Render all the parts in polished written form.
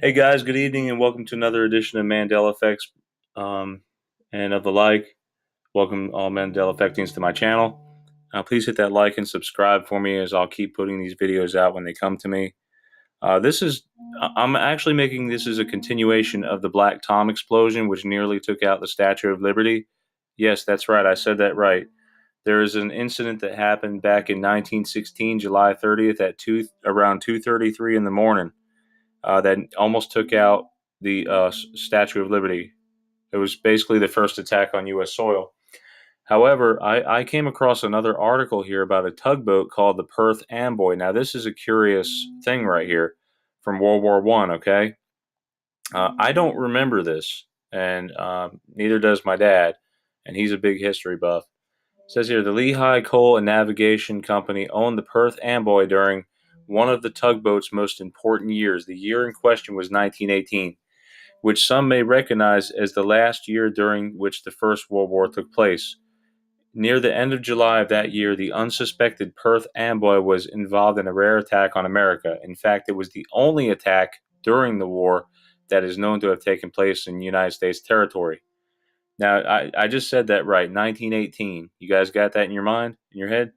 Hey guys, good evening and welcome to another edition of Mandela Effects and of the like. Welcome all Mandela Effectings to my channel. Please hit that like and subscribe for me as I'll keep putting these videos out when they come to me. I'm actually making this as a continuation of the Black Tom explosion, which nearly took out the Statue of Liberty. Yes, that's right, I said that right. There is an incident that happened back in 1916, July 30th at around 2:33 in the morning that almost took out the Statue of Liberty. It was basically the first attack on U.S. soil. However, I came across another article here about a tugboat called the Perth Amboy. Now, this is a curious thing right here from World War One. Okay, I don't remember this, and neither does my dad, and he's a big history buff. It says here the Lehigh Coal and Navigation Company owned the Perth Amboy during one of the tugboat's most important years. The year in question was 1918, which some may recognize as the last year during which the First World War took place. Near the end of July of that year, the unsuspected Perth Amboy was involved in a rare attack on America. In fact, it was the only attack during the war that is known to have taken place in United States territory. Now, I just said that right, 1918. You guys got that in your mind, in your head?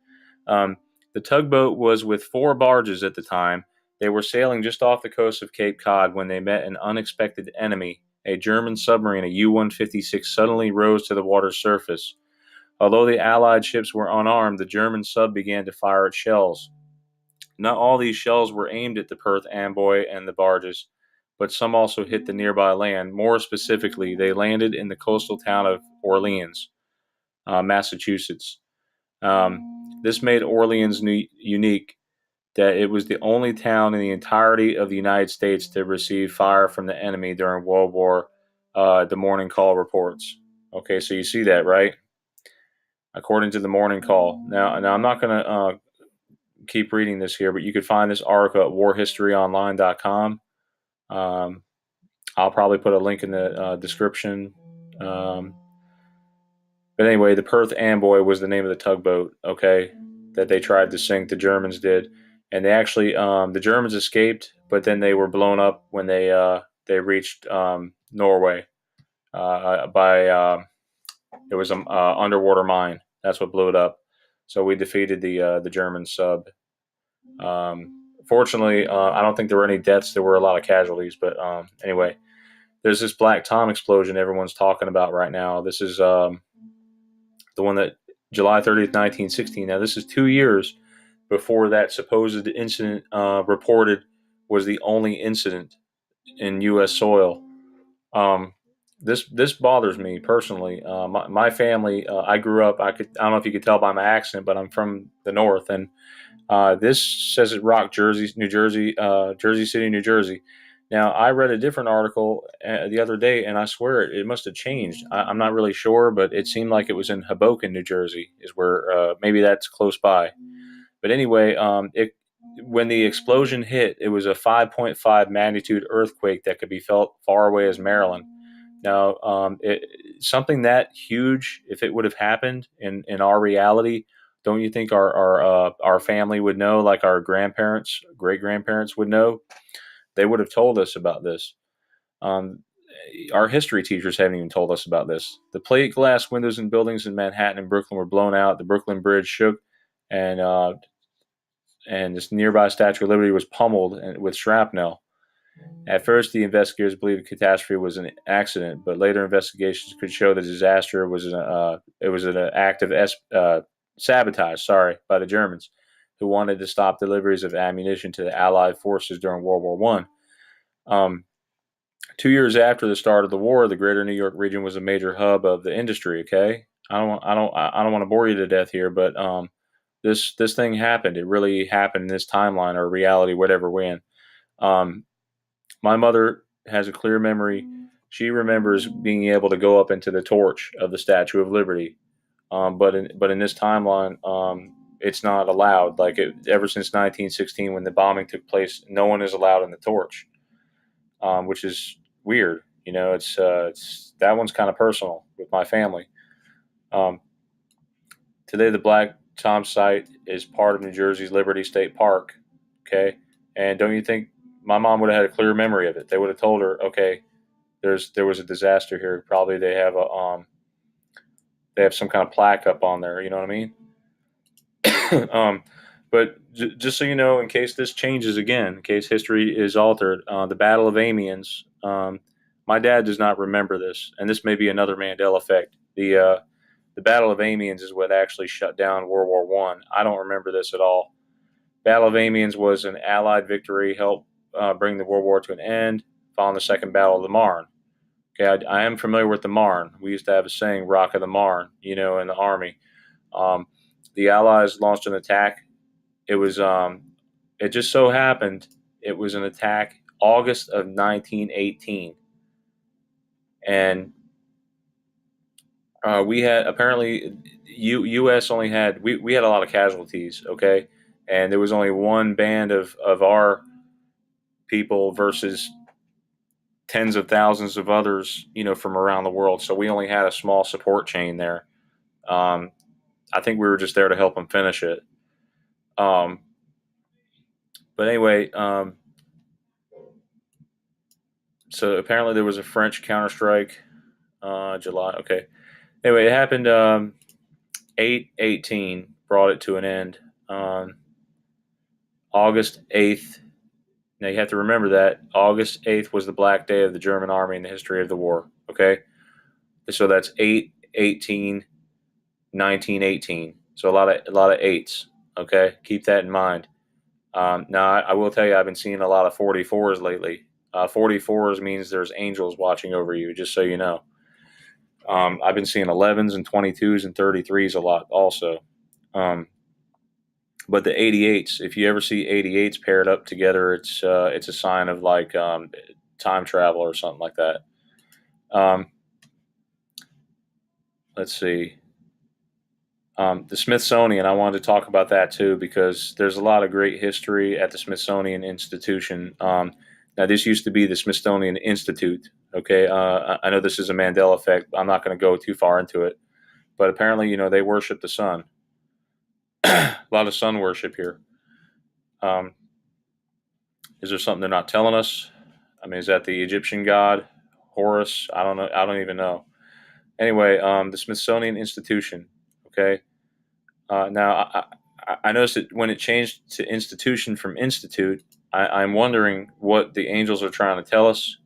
Um, the tugboat was with four barges at the time. They were sailing just off the coast of Cape Cod when they met an unexpected enemy. A German submarine, a U-156, suddenly rose to the water's surface. Although the Allied ships were unarmed, the German sub began to fire its shells. Not all these shells were aimed at the Perth Amboy and the barges, but some also hit the nearby land. More specifically, they landed in the coastal town of Orleans, Massachusetts. This made Orleans unique that it was the only town in the entirety of the United States to receive fire from the enemy during World War. The Morning Call reports. Okay, so you see that, right? According to the Morning Call. Now I'm not going to keep reading this here, but you could find this article at warhistoryonline.com. Um, I'll probably put a link in the description. Um, but anyway, the Perth Amboy was the name of the tugboat, okay, that they tried to sink. The Germans did. And they actually, the Germans escaped, but then they were blown up when they reached Norway by, it was an underwater mine. That's what blew it up. So we defeated the German sub. Fortunately, I don't think there were any deaths. There were a lot of casualties, but anyway, there's this Black Tom explosion everyone's talking about right now. This is the one that July 30th, 1916. Now, this is 2 years before that supposed incident reported was the only incident in U.S. soil. Um, this bothers me personally. My family, I grew up. I don't know if you could tell by my accent, but I'm from the north, and this says it rocked Jersey, New Jersey, Jersey City, New Jersey. Now, I read a different article the other day, and I swear it must have changed. I'm not really sure, but it seemed like it was in Hoboken, New Jersey, is where maybe that's close by. But anyway, when the explosion hit, it was a 5.5 magnitude earthquake that could be felt far away as Maryland. Now, something that huge, if it would have happened in our reality, don't you think our family would know, like our grandparents, great grandparents would know? They would have told us about this. Um, our history teachers haven't even told us about this. The plate glass windows in buildings in Manhattan and Brooklyn were blown out. The Brooklyn Bridge shook, and this nearby Statue of Liberty was pummeled with shrapnel. At first, the investigators believed the catastrophe was an accident, but later investigations could show the disaster was an act of sabotage, by the Germans, who wanted to stop deliveries of ammunition to the Allied forces during World War One. 2 years after the start of the war, the Greater New York region was a major hub of the industry. Okay, I don't want to bore you to death here, but this thing happened. It really happened in this timeline or reality, whatever we're in. Um, my mother has a clear memory. She remembers being able to go up into the torch of the Statue of Liberty, but in this timeline, it's not allowed. Ever since 1916, when the bombing took place, no one is allowed in the torch, which is weird. You know, it's that one's kind of personal with my family. Um, Today, the Black Tom site is part of New Jersey's Liberty State Park. Okay, and don't you think my mom would have had a clear memory of it. They would have told her, okay, there was a disaster here. Probably they have some kind of plaque up on there. You know what I mean? um, but just so you know, in case this changes again, in case history is altered, the Battle of Amiens. My dad does not remember this, and this may be another Mandela effect. The Battle of Amiens is what actually shut down World War One. I don't remember this at all. Battle of Amiens was an Allied victory, helped bring the World War to an end, following the Second Battle of the Marne. Okay, I am familiar with the Marne. We used to have a saying, "Rock of the Marne," in the Army. Um, the Allies launched an attack. It was it just so happened it was an attack August of 1918, and we had apparently U.S. only had we had a lot of casualties. Okay, and there was only one band of our people versus tens of thousands of others, from around the world. So we only had a small support chain there. Um, I think we were just there to help them finish it. Um, but anyway, so apparently there was a French counterstrike, July. Okay. Anyway, it happened 8/18 brought it to an end. August 8th. Now you have to remember that August 8th was the Black Day of the German Army in the history of the war. Okay. So that's 8/18 1918. So a lot of eights. Okay, keep that in mind. Now I will tell you, I've been seeing a lot of 44s lately. 44s means there's angels watching over you. Just so you know, I've been seeing 11s and 22s and 33s a lot also. Um, but the 88s, if you ever see 88s paired up together, it's a sign of like time travel or something like that. Um, let's see. The Smithsonian, I wanted to talk about that too because there's a lot of great history at the Smithsonian Institution. Now, this used to be the Smithsonian Institute. Okay, I know this is a Mandela effect. I'm not going to go too far into it, but apparently, they worship the sun. A lot of sun worship here. Um, is there something they're not telling us? I mean, is that the Egyptian god Horus? I don't know. I don't even know. Anyway, the Smithsonian Institution. Okay, now, I noticed that when it changed to institution from institute, I'm wondering what the angels are trying to tell us.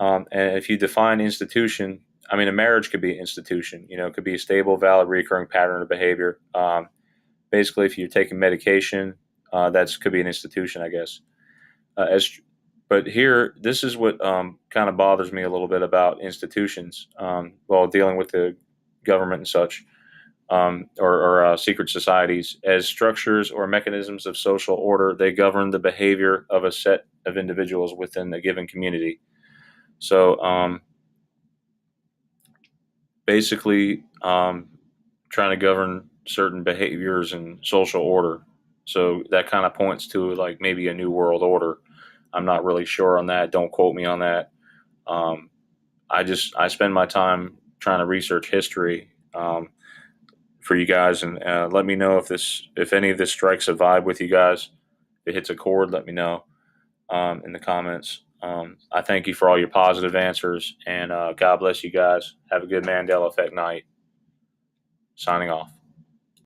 And if you define institution, I mean, a marriage could be an institution. It could be a stable, valid, recurring pattern of behavior. Basically, if you're taking medication, that could be an institution, I guess. But here, this is what kind of bothers me a little bit about institutions while dealing with the government and such or secret societies. As structures or mechanisms of social order, they govern the behavior of a set of individuals within a given community. So basically, trying to govern certain behaviors and social order. So that kind of points to like maybe a new world order. I'm not really sure on that. Don't quote me on that. Um, I spend my time trying to research history. For you guys, and let me know if any of this strikes a vibe with you guys. If it hits a chord, let me know in the comments. I thank you for all your positive answers, and God bless you guys. Have a good Mandela Effect night. Signing off.